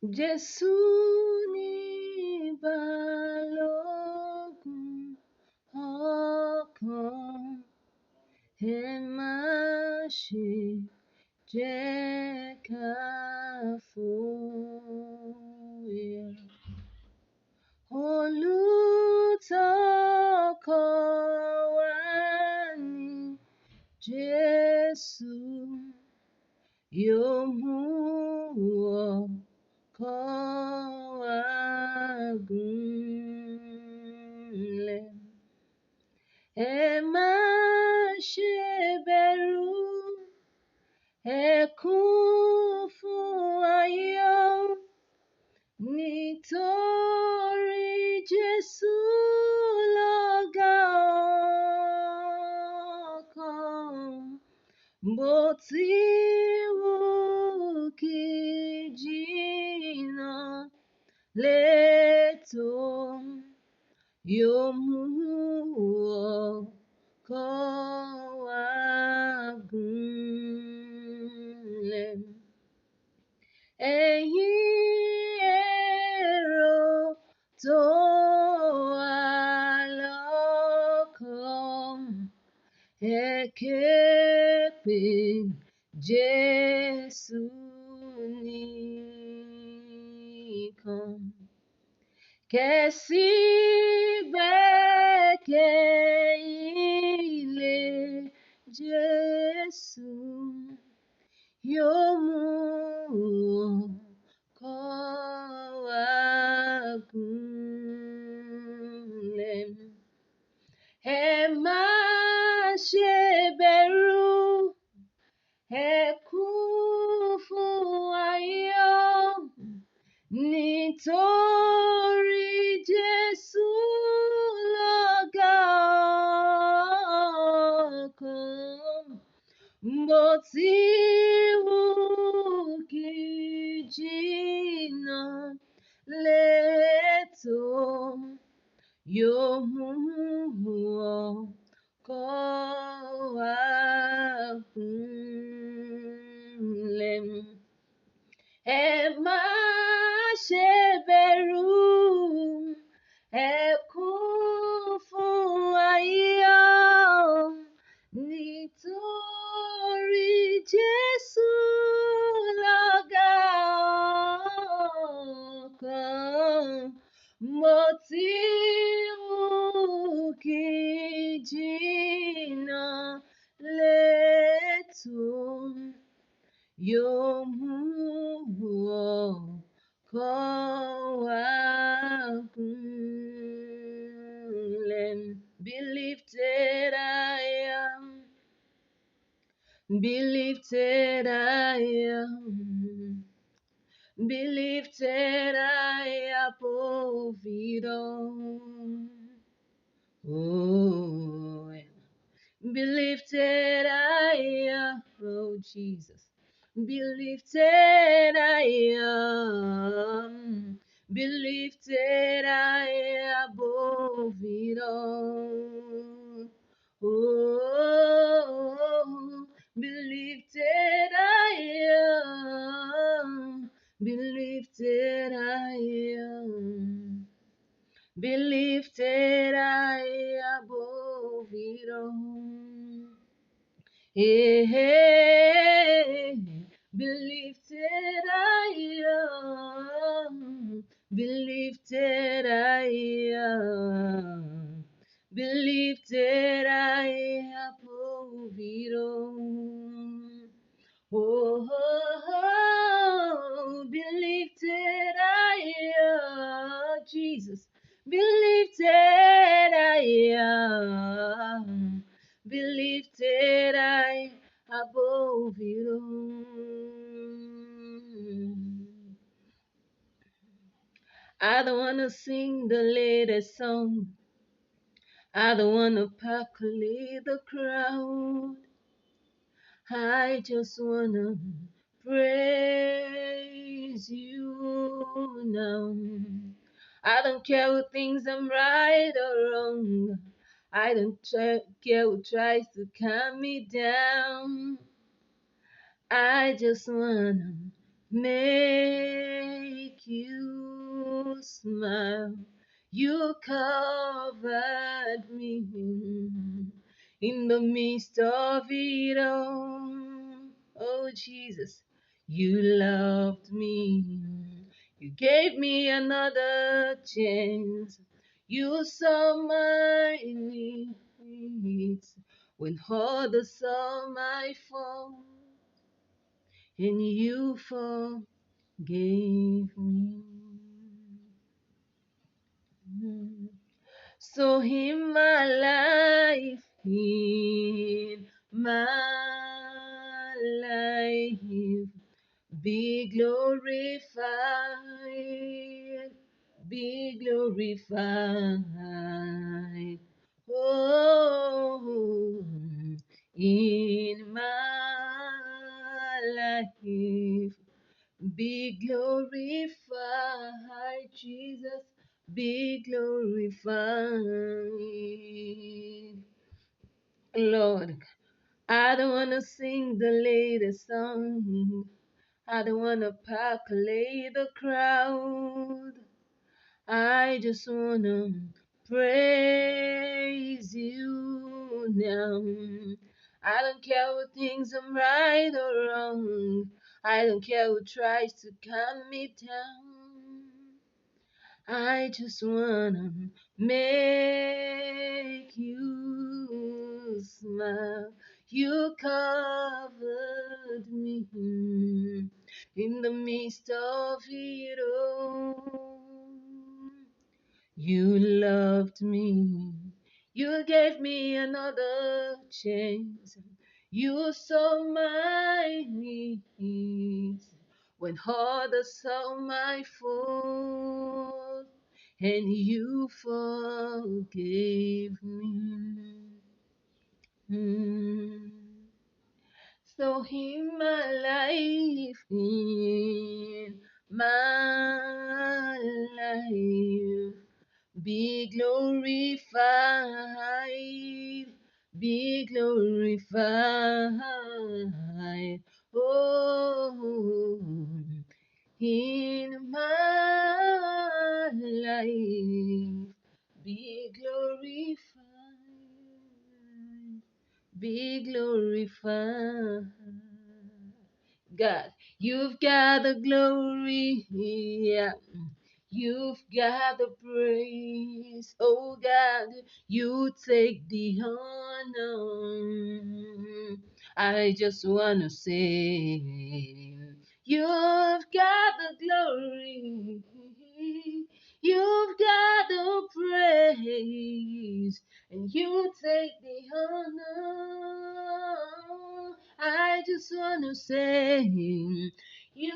Jésù ní balógun ọkàn, ẹ má ṣe jẹ́ ká fòyà. Olùtọ́kọ̀ wa ní Jésù, yóò mú ọkọ̀ wa gúnlẹ̀. Ẹ má ṣe bẹ̀rù, ẹ kún fún ayọ̀, nítorí Jésù lọ̀gá ọkọ̀. Bó ti wù kí jìnnà létò, yóò mú ọkọ̀ wa gúnlẹ̀. Ẹ̀yin èrò tó wà lọ́kàn, ẹ ké pe Jésù nìkan. Kẹ̀sí gbẹ́kẹ̀lé Jésù, yóò mú ọkọ̀ wa gúnlẹ̀. Ẹ má ṣe bẹ̀rù, ẹ kún fún ayọ̀, nítorí Jésù lọ̀gá ọkọ̀. Bó ti wù kí jìnnà létò, yóò mú ọkọ̀ wa gúnlẹ̀. Ẹ má ṣe bẹ̀rù, ẹ kún fún ayọ̀, nítorí Jésù lọ̀gá ọkọ̀. Bó ti wù kí jìnnà létò, yóò mú ọkọ̀ wa gúnlẹ̀. Be lifted higher, be lifted higher, be lifted high above it all. Oh, be lifted higher, oh Jesus. Be lifted higher, be lifted high above it all. Oh, be lifted higher, be lifted higher, be lifted high above it all. Hey, hey, be lifted higher, be lifted higher, be lifted high above it all. Oh, be lifted higher, Jesus, be lifted higher, be lifted high above it all. I don't want to sing the latest song, I don't want to percolate the crowd, I just want to praise you now. I don't care who thinks I'm right or wrong, I don't care who tries to calm me down. I just wanna make you smile. You covered me in the midst of it all. Oh Jesus, you loved me. You gave me another chance. You saw my needs when others saw my fault, and you forgave me. So in my life, in my life, be glorified, be glorified. Oh, in my life, be glorified, Jesus, be glorified. Lord, I don't want to sing the latest song. I don't want to percolate the crowd. I just want to praise you now. I don't care who thinks I'm right or wrong. I don't care who tries to calm me down. I just wanna make you smile. You covered me in the midst of it all. You loved me. You gave me another chance. You saw my needs when others saw my fault, and you forgave me. Mm. So in my life, in my life, be glorified, be glorified. Oh, in my life, be glorified, be glorified. God, you've got the glory, yeah. You've got the praise, oh God, you take the honor. I just wanna say, you've got the glory, you've got the praise, and you take the honor. I just wanna say, you've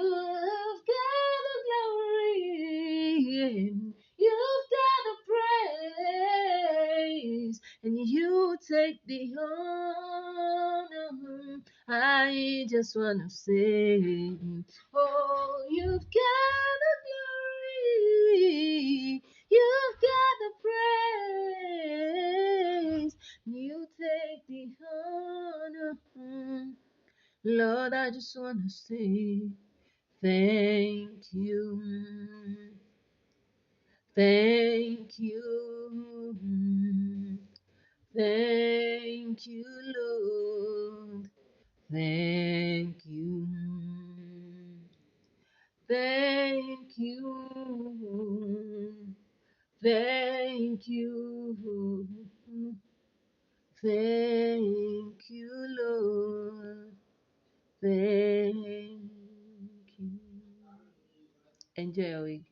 got the glory, you've got the praise, and you take the honor. I just wanna say, oh, you've got the glory, you've got the praise, you take the honor. Lord, I just wanna say thank you, thank you, thank you, Lord, thank you, thank you, thank you, thank you, Lord, thank you. Enjoy your week.